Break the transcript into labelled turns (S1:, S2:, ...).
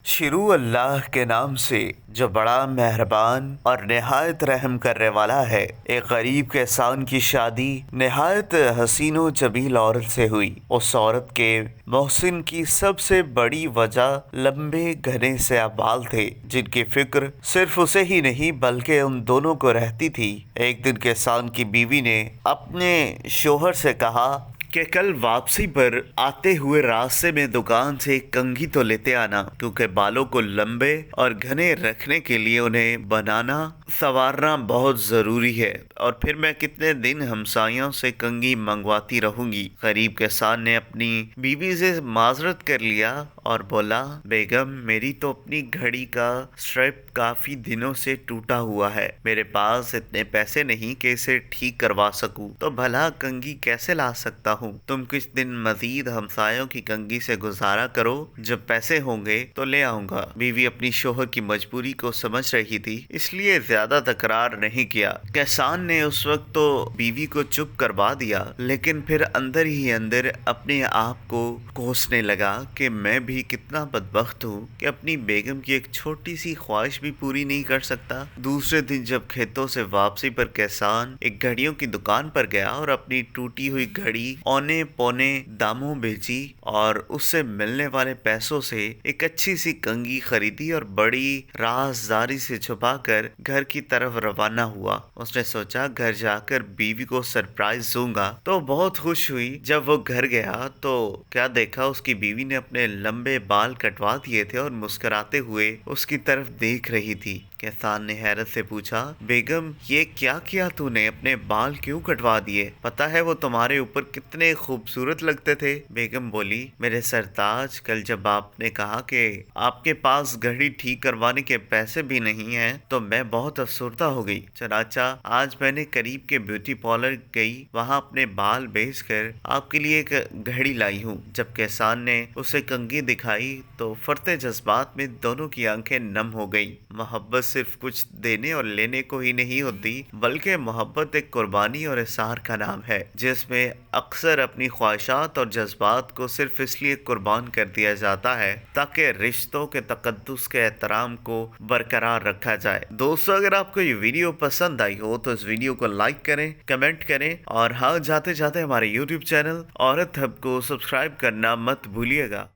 S1: شروع اللہ کے نام سے جو بڑا مہربان اور نہایت رحم کرنے والا ہے۔ ایک غریب کسان کی شادی نہایت حسین و جمیل عورت سے ہوئی۔ اس عورت کے محسن کی سب سے بڑی وجہ لمبے گھنے سیاہ بال تھے، جن کی فکر صرف اسے ہی نہیں بلکہ ان دونوں کو رہتی تھی۔ ایک دن کسان کی بیوی نے اپنے شوہر سے کہا کہ کل واپسی پر آتے ہوئے راستے میں دکان سے ایک کنگھی تو لیتے آنا، کیونکہ بالوں کو لمبے اور گھنے رکھنے کے لیے انہیں بنانا سنوارنا بہت ضروری ہے، اور پھر میں کتنے دن ہمسایوں سے کنگھی منگواتی رہوں گی۔ غریب کسان نے اپنی بیوی سے معذرت کر لیا اور بولا، بیگم میری تو اپنی گھڑی کا سٹریپ کافی دنوں سے ٹوٹا ہوا ہے، میرے پاس اتنے پیسے نہیں کہ اسے ٹھیک کروا سکوں، تو بھلا کنگھی کیسے لا سکتا ہوں؟ تم کچھ دن مزید ہمسایوں کی کنگھی سے گزارا کرو، جب پیسے ہوں گے تو لے آؤں گا۔ بیوی اپنی شوہر کی مجبوری کو سمجھ رہی تھی، اس لیے زیادہ تکرار نہیں کیا۔ کسان نے اس وقت تو بیوی کو چپ کروا دیا، لیکن پھر اندر ہی اندر اپنے آپ کو کوسنے لگا کہ میں بھی کتنا بدبخت ہوں کہ اپنی بیگم کی ایک چھوٹی سی خواہش بھی پوری نہیں کر سکتا۔ دوسرے دن جب کھیتوں سے واپسی پر کسان ایک گھڑیوں کی دکان پر گیا اور اپنی ٹوٹی ہوئی گھڑی اونے پونے داموں بیچی اور اس سے ملنے والے پیسوں سے ایک اچھی سی کنگھی خریدی اور بڑی رازداری سے چھپا کر گھر کی طرف روانہ ہوا۔ اس نے سوچا گھر جا کر بیوی کو سرپرائز دوں گا، تو بہت خوش ہوئی۔ جب وہ گھر گیا تو کیا دیکھا، اس کی بیوی نے اپنے لمبے بال کٹوا دیے تھے اور مسکراتے ہوئے اس کی طرف دیکھ رہی تھی۔ کسان نے حیرت سے پوچھا، بیگم یہ کیا تو نے اپنے بال کیوں کٹوا دیے؟ پتا ہے وہ تمہارے اوپر کتنے خوبصورت لگتے تھے۔ بیگم بولی، میرے سرتاج، کل جب آپ نے کہا کہ آپ کے پاس گھڑی ٹھیک کروانے کے پیسے بھی نہیں ہیں تو میں بہت افسردہ ہو گئی، چنانچہ آج میں نے قریب کے بیوٹی پارلر گئی، وہاں اپنے بال بیچ کر آپ کے لیے ایک گھڑی لائی ہوں۔ جب کسان نے اسے کنگھی دکھائی تو فرتے جذبات میں دونوں کی آنکھیں نم ہو گئی۔ محبت صرف کچھ دینے اور لینے کو ہی نہیں ہوتی، بلکہ محبت ایک قربانی اور اظہار کا نام ہے، جس میں اکثر اپنی خواہشات اور جذبات کو صرف اس لیے قربان کر دیا جاتا ہے تاکہ رشتوں کے تقدس کے احترام کو برقرار رکھا جائے۔ دوستو، اگر آپ کو یہ ویڈیو پسند آئی ہو تو اس ویڈیو کو لائک کریں، کمنٹ کریں، اور ہاں جاتے جاتے ہمارے یوٹیوب چینل عورت ہب کو سبسکرائب کرنا مت بھولیے گا۔